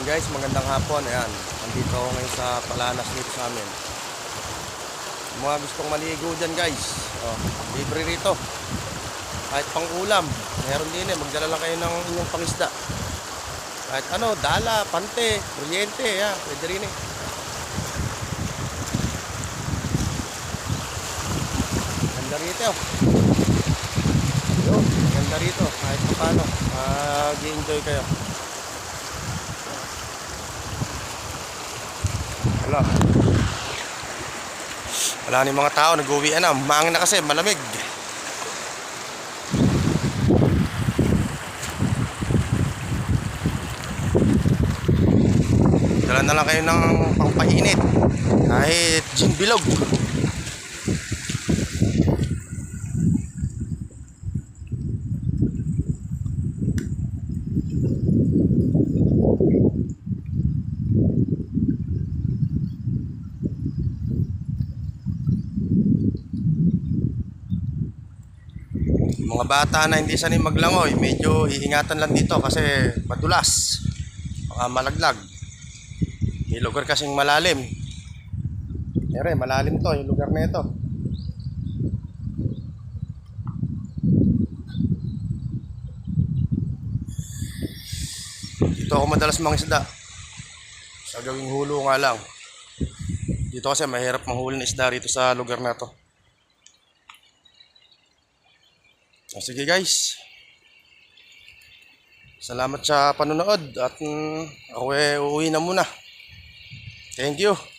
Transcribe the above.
Guys, magandang hapon. Ayan, nandito ako ngayon sa Palanas dito sa amin. Mga gustong maligo dyan guys, libre rito. Kahit pang ulam, meron din magdala lang kayo ng inyong pangisda. Kahit ano, dala, pante, kuryente, pwede rin Ganda rito. Yun, ganda rito. Kahit paano, mag-enjoy kayo. Wala ni mga tao, nag-uwi na. Mahangin na kasi, malamig. Dala na lang kayo ng pangpainit. Kahit gin bilog. Mga bata na hindi sanay maglangoy, medyo iingatan lang dito kasi madulas, baka malaglag. May lugar kasing malalim. Pero malalim to, yung lugar na ito. Dito ako madalas mangisda. Sa gawing hulo nga lang. Dito kasi mahirap manghuli ng isda rito sa lugar na to. Sige guys, salamat sa panonood at ako uuwi na muna. Thank you.